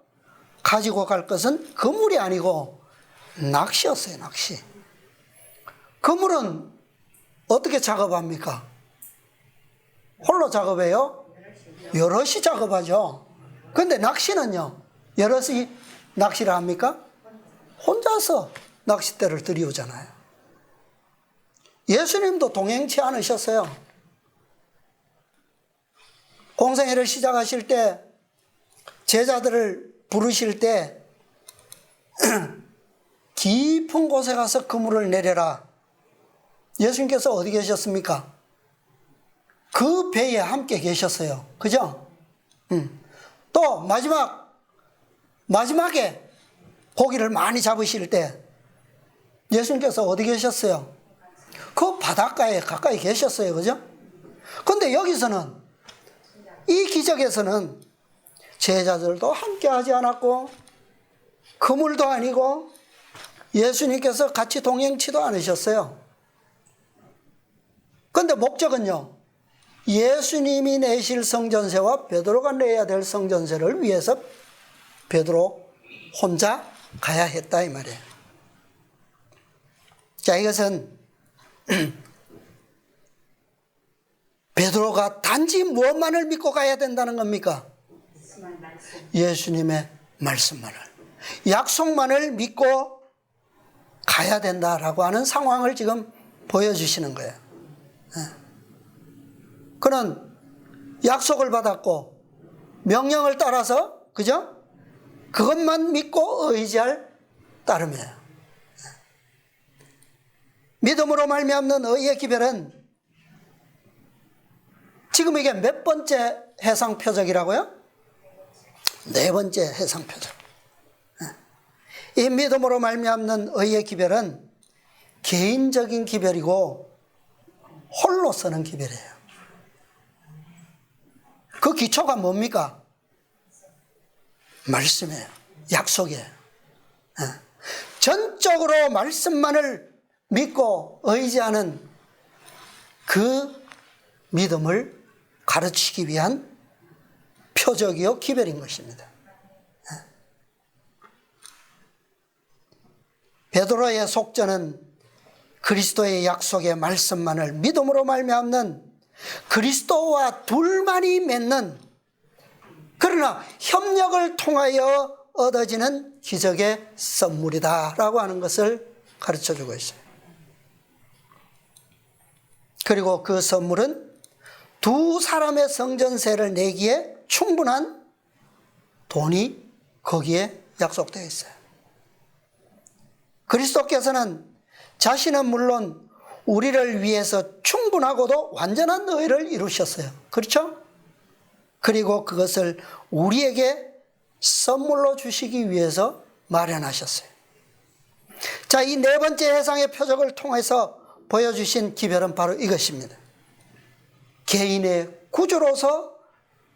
가지고 갈 것은 그물이 아니고 낚시였어요, 낚시. 그물은 어떻게 작업합니까? 홀로 작업해요? 여럿이 작업하죠. 그런데 낚시는요? 여럿이 낚시를 합니까? 혼자서 낚싯대를 들이우잖아요. 예수님도 동행치 않으셨어요. 공생애를 시작하실 때 제자들을 부르실 때 깊은 곳에 가서 그물을 내려라. 예수님께서 어디 계셨습니까? 그 배에 함께 계셨어요. 그죠? 또 마지막에 고기를 많이 잡으실 때 예수님께서 어디 계셨어요? 그 바닷가에 가까이 계셨어요. 그죠? 근데 여기서는 이 기적에서는 제자들도 함께 하지 않았고 그물도 아니고 예수님께서 같이 동행치도 않으셨어요. 그런데 목적은요, 예수님이 내실 성전세와 베드로가 내야 될 성전세를 위해서 베드로 혼자 가야 했다 이 말이에요. 자, 이것은 베드로가 단지 무엇만을 믿고 가야 된다는 겁니까? 예수님의 말씀만을, 약속만을 믿고 가야 된다라고 하는 상황을 지금 보여주시는 거예요. 그는 약속을 받았고 명령을 따라서, 그죠? 그것만 믿고 의지할 따름이에요. 믿음으로 말미암는 의의 기별은 지금 이게 몇 번째 해상표적이라고요? 네 번째 해상표적. 이 믿음으로 말미암는 의의 기별은 개인적인 기별이고 홀로 서는 기별이에요. 그 기초가 뭡니까? 말씀이에요. 약속이에요. 전적으로 말씀만을 믿고 의지하는 그 믿음을 가르치기 위한 표적이요 기별인 것입니다. 베드로의 속전은 그리스도의 약속의 말씀만을 믿음으로 말미암는 그리스도와 둘만이 맺는, 그러나 협력을 통하여 얻어지는 기적의 선물이다라고 하는 것을 가르쳐주고 있어요. 그리고 그 선물은 두 사람의 성전세를 내기에 충분한 돈이 거기에 약속되어 있어요. 그리스도께서는 자신은 물론 우리를 위해서 충분하고도 완전한 의를 이루셨어요. 그렇죠? 그리고 그것을 우리에게 선물로 주시기 위해서 마련하셨어요. 자, 이 네 번째 해상의 표적을 통해서 보여주신 기별은 바로 이것입니다. 개인의 구주로서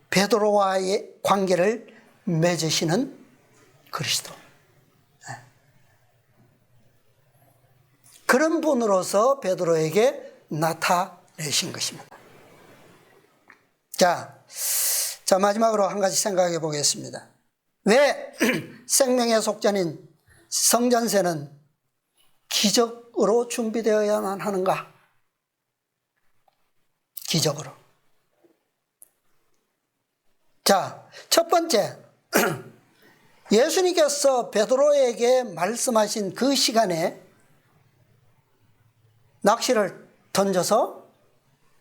베드로와의 관계를 맺으시는 그리스도. 그런 분으로서 베드로에게 나타내신 것입니다. 자, 자, 마지막으로 한 가지 생각해 보겠습니다. 왜 생명의 속전인 성전세는 기적으로 준비되어야만 하는가? 기적으로. 자, 첫 번째, 예수님께서 베드로에게 말씀하신 그 시간에 낚시를 던져서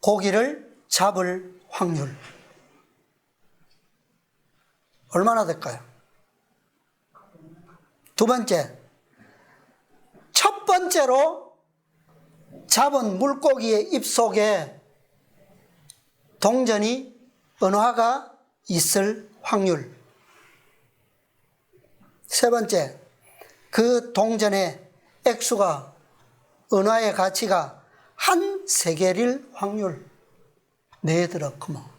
고기를 잡을 확률 얼마나 될까요? 두 번째, 첫 번째로 잡은 물고기의 입속에 동전이 은화가 있을 확률. 세 번째, 그 동전의 액수가, 은화의 가치가 한 세겔일 확률. 네드러크머.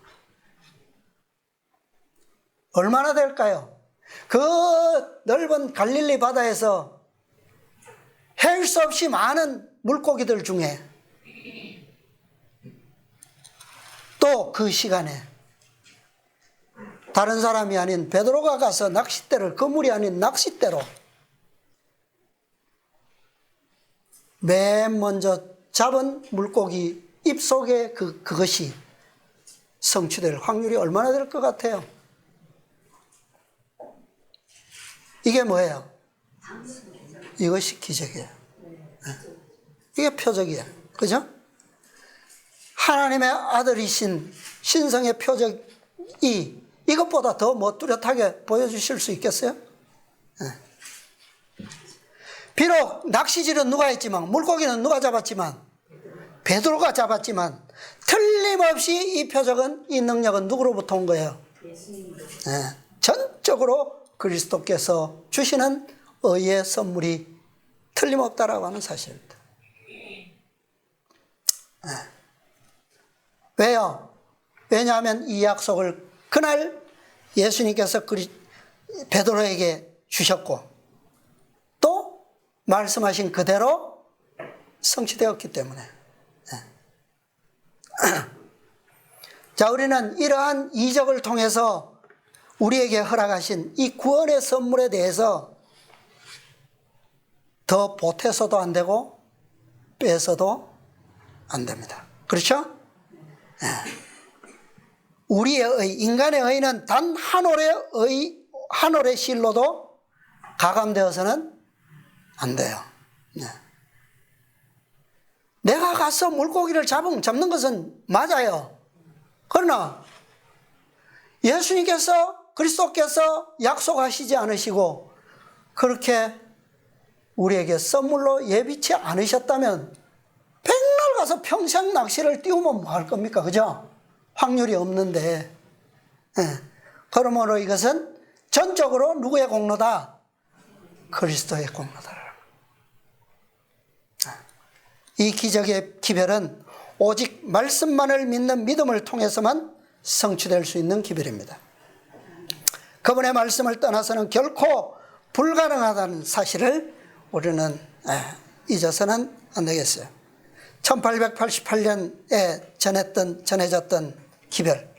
얼마나 될까요? 그 넓은 갈릴리 바다에서 헬 수 없이 많은 물고기들 중에 또 그 시간에 다른 사람이 아닌 베드로가 가서 낚싯대를, 그물이 아닌 낚싯대로 맨 먼저 잡은 물고기 입속에 그것이 성취될 확률이 얼마나 될 것 같아요? 이게 뭐예요? 이것이 기적이에요. 이게 표적이에요. 그죠? 하나님의 아들이신 신성의 표적이 이것보다 더 뭐 뚜렷하게 보여주실 수 있겠어요? 비록 낚시질은 누가 했지만, 물고기는 누가 잡았지만, 베드로가 잡았지만, 틀림없이 이 표적은, 이 능력은 누구로부터 온 거예요? 전적으로 그리스도께서 주시는 의의 선물이 틀림없다라고 하는 사실입니다. 왜요? 왜냐하면 이 약속을 그날 예수님께서 베드로에게 주셨고 또 말씀하신 그대로 성취되었기 때문에. 자, 우리는 이러한 이적을 통해서 우리에게 허락하신 이 구원의 선물에 대해서 더 보태서도 안 되고 빼서도 안 됩니다. 그렇죠? 우리의 의, 인간의 의는 단 한 올의 실로도 가감되어서는 안 돼요. 내가 가서 물고기를 잡는 것은 맞아요. 그러나 예수님께서, 그리스도께서 약속하시지 않으시고 그렇게 우리에게 선물로 예비치 않으셨다면 백날 가서 평생 낚시를 띄우면 뭐 할 겁니까? 그죠? 확률이 없는데. 그러므로 이것은 전적으로 누구의 공로다? 그리스도의 공로다. 이 기적의 기별은 오직 말씀만을 믿는 믿음을 통해서만 성취될 수 있는 기별입니다. 그분의 말씀을 떠나서는 결코 불가능하다는 사실을 우리는 잊어서는 안 되겠어요. 1888년에 전해졌던 기별,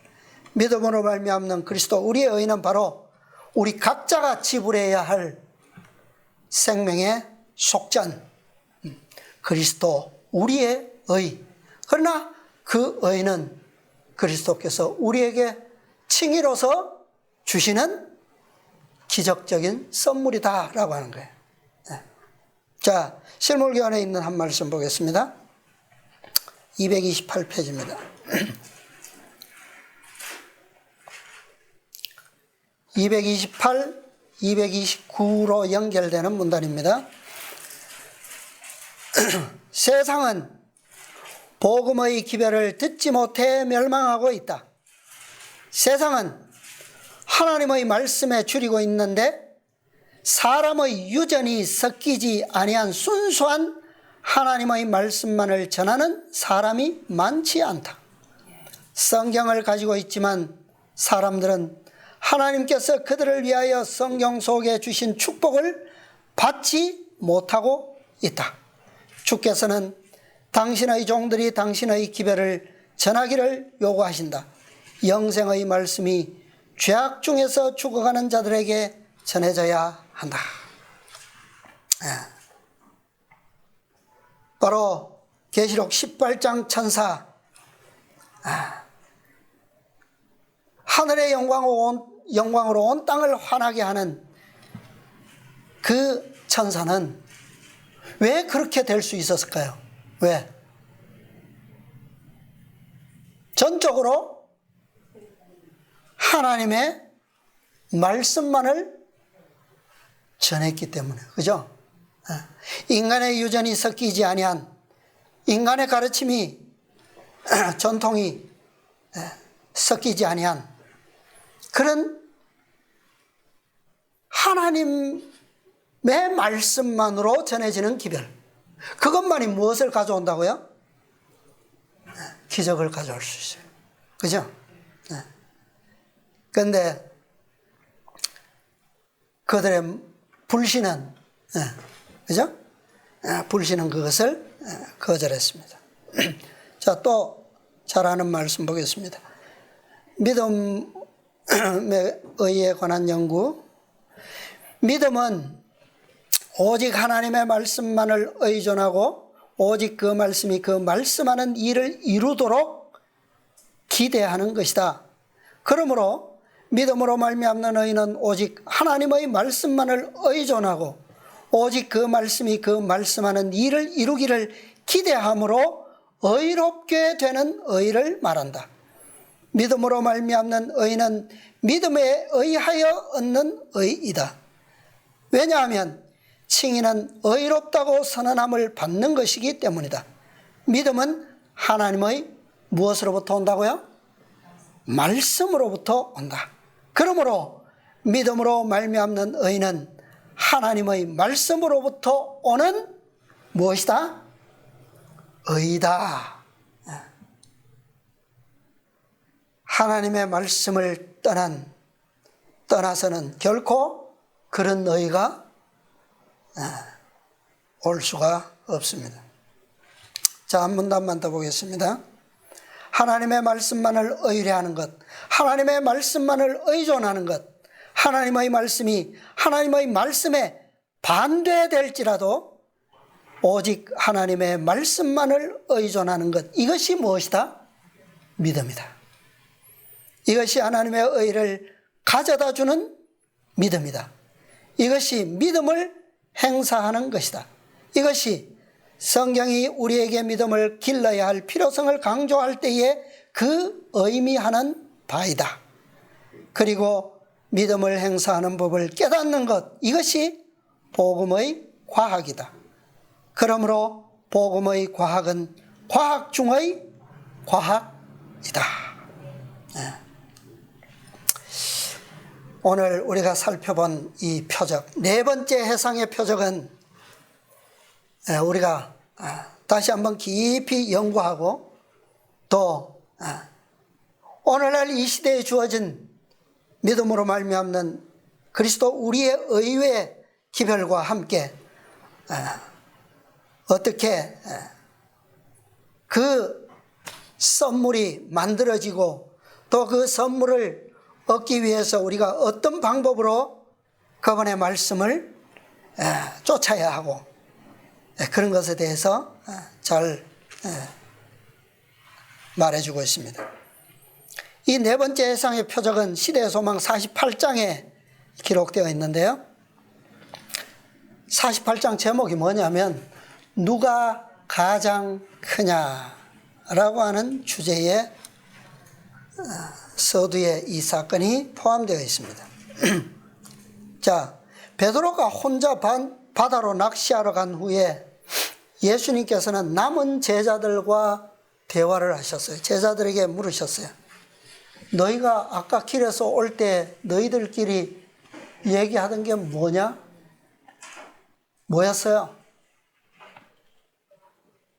믿음으로 말미암는 그리스도, 우리의 의는 바로 우리 각자가 지불해야 할 생명의 속전, 그리스도 우리의 의. 그러나 그 의는 그리스도께서 우리에게 칭의로서 주시는 기적적인 선물이다라고 하는 거예요. 자, 실물교환에 있는 한 말씀 보겠습니다. 228페이지입니다. 228, 229로 연결되는 문단입니다. 세상은 복음의 기별을 듣지 못해 멸망하고 있다. 세상은 하나님의 말씀에 줄이고 있는데 사람의 유전이 섞이지 아니한 순수한 하나님의 말씀만을 전하는 사람이 많지 않다. 성경을 가지고 있지만 사람들은 하나님께서 그들을 위하여 성경 속에 주신 축복을 받지 못하고 있다. 주께서는 당신의 종들이 당신의 기별을 전하기를 요구하신다. 영생의 말씀이 죄악 중에서 죽어가는 자들에게 전해져야 한다. 바로 계시록 18장 천사, 하늘의 영광으로 온 땅을 환하게 하는 그 천사는 왜 그렇게 될 수 있었을까요? 왜? 전적으로 하나님의 말씀만을 전했기 때문에, 그죠? 인간의 유전이 섞이지 아니한, 인간의 가르침이 전통이 섞이지 아니한 그런 하나님의 말씀만으로 전해지는 기별, 그것만이 무엇을 가져온다고요? 기적을 가져올 수 있어요. 그죠? 그런데 그들의 불신은, 그죠? 불신은 그것을 거절했습니다. 자, 또 잘 아는 말씀 보겠습니다. 믿음의 의에 관한 연구. 믿음은 오직 하나님의 말씀만을 의존하고 오직 그 말씀이 그 말씀하는 일을 이루도록 기대하는 것이다. 그러므로 믿음으로 말미암는 의인은 오직 하나님의 말씀만을 의존하고 오직 그 말씀이 그 말씀하는 일을 이루기를 기대함으로 의롭게 되는 의를 말한다. 믿음으로 말미암는 의는 믿음에 의하여 얻는 의이다. 왜냐하면 칭의는 의롭다고 선언함을 받는 것이기 때문이다. 믿음은 하나님의 무엇으로부터 온다고요? 말씀으로부터 온다. 그러므로 믿음으로 말미암는 의는 하나님의 말씀으로부터 오는 무엇이다? 의다. 하나님의 말씀을 떠나서는 결코 그런 의가 올 수가 없습니다. 자, 한 문단만 더 보겠습니다. 하나님의 말씀만을 의뢰하는 것, 하나님의 말씀만을 의존하는 것, 하나님의 말씀이 하나님의 말씀에 반대될지라도 오직 하나님의 말씀만을 의존하는 것, 이것이 무엇이다? 믿음이다. 이것이 하나님의 의를 가져다 주는 믿음이다. 이것이 믿음을 행사하는 것이다. 이것이 성경이 우리에게 믿음을 길러야 할 필요성을 강조할 때에 그 의미하는 바이다. 그리고 믿음을 행사하는 법을 깨닫는 것, 이것이 복음의 과학이다. 그러므로 복음의 과학은 과학 중의 과학이다. 오늘 우리가 살펴본 이 표적, 네 번째 해상의 표적은 우리가 다시 한번 깊이 연구하고 또 오늘날 이 시대에 주어진 믿음으로 말미암는 그리스도 우리의 의외 기별과 함께 어떻게 그 선물이 만들어지고 또 그 선물을 얻기 위해서 우리가 어떤 방법으로 그분의 말씀을 쫓아야 하고 그런 것에 대해서 잘 말해주고 있습니다. 이 네 번째 해상의 표적은 시대의 소망 48장에 기록되어 있는데요. 48장 제목이 뭐냐면 누가 가장 크냐라고 하는 주제의 서두에 이 사건이 포함되어 있습니다. 자, 베드로가 혼자 바다로 낚시하러 간 후에 예수님께서는 남은 제자들과 대화를 하셨어요. 제자들에게 물으셨어요. 너희가 아까 길에서 올 때 너희들끼리 얘기하던 게 뭐냐? 뭐였어요?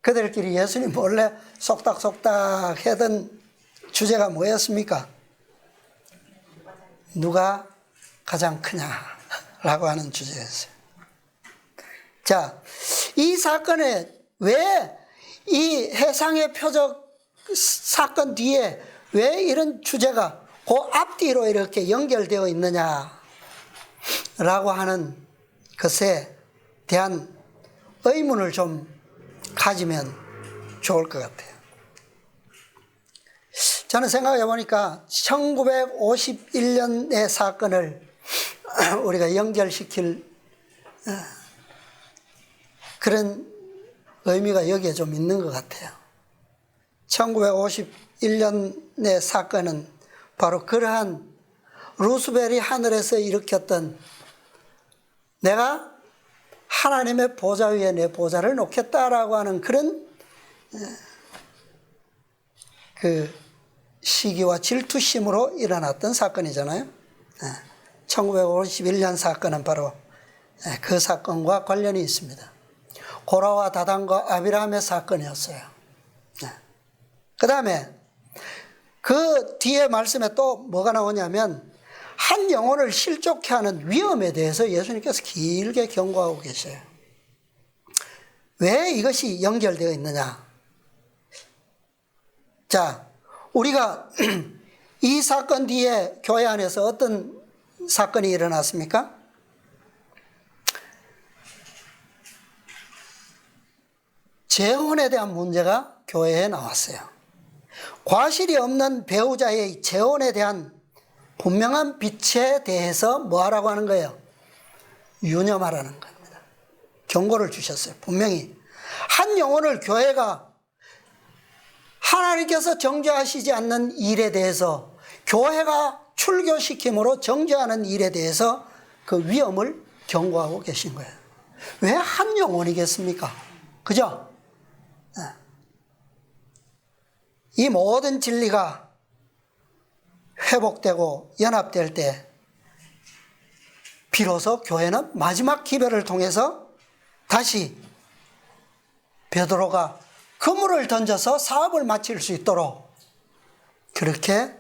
그들끼리 예수님 몰래 속닥속닥 하던 주제가 뭐였습니까? 누가 가장 크냐라고 하는 주제였어요. 자, 이 사건에 왜 이 해상의 표적 사건 뒤에 왜 이런 주제가 그 앞뒤로 이렇게 연결되어 있느냐라고 하는 것에 대한 의문을 좀 가지면 좋을 것 같아요. 저는 생각해 보니까 1951년의 사건을 우리가 연결시킬 그런 의미가 여기에 좀 있는 것 같아요. 1951년의 사건은 바로 그러한 루스벨이 하늘에서 일으켰던 내가 하나님의 보좌 위에 내 보좌를 놓겠다라고 하는 그런 그 시기와 질투심으로 일어났던 사건이잖아요. 1951년 사건은 바로 그 사건과 관련이 있습니다. 고라와 다단과 아비라함의 사건이었어요. 그 다음에 그 뒤에 말씀에 또 뭐가 나오냐면 한 영혼을 실족케 하는 위험에 대해서 예수님께서 길게 경고하고 계셔요. 왜 이것이 연결되어 있느냐? 자, 우리가 이 사건 뒤에 교회 안에서 어떤 사건이 일어났습니까? 재혼에 대한 문제가 교회에 나왔어요. 과실이 없는 배우자의 재혼에 대한 분명한 빛에 대해서 뭐 하라고 하는 거예요? 유념하라는 겁니다. 경고를 주셨어요. 분명히 한 영혼을 교회가 하나님께서 정죄하시지 않는 일에 대해서 교회가 출교시킴으로 정죄하는 일에 대해서 그 위험을 경고하고 계신 거예요. 왜 한 영혼이겠습니까? 그죠? 이 모든 진리가 회복되고 연합될 때 비로소 교회는 마지막 기별을 통해서 다시 베드로가 그물을 던져서 사업을 마칠 수 있도록 그렇게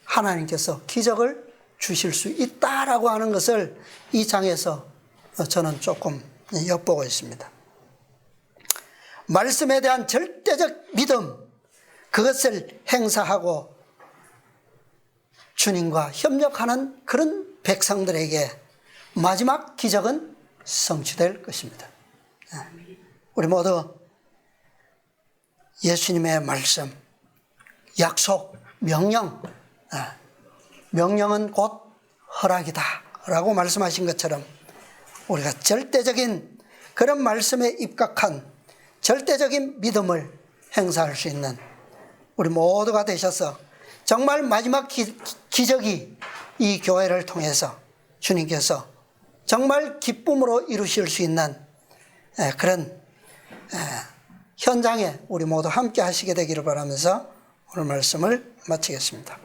하나님께서 기적을 주실 수 있다라고 하는 것을 이 장에서 저는 조금 엿보고 있습니다. 말씀에 대한 절대적 믿음, 그것을 행사하고 주님과 협력하는 그런 백성들에게 마지막 기적은 성취될 것입니다. 우리 모두 예수님의 말씀, 약속, 명령은 곧 허락이다 라고 말씀하신 것처럼 우리가 절대적인 그런 말씀에 입각한 절대적인 믿음을 행사할 수 있는 우리 모두가 되셔서 정말 마지막 기적이 이 교회를 통해서 주님께서 정말 기쁨으로 이루실 수 있는 그런 현장에 우리 모두 함께 하시게 되기를 바라면서 오늘 말씀을 마치겠습니다.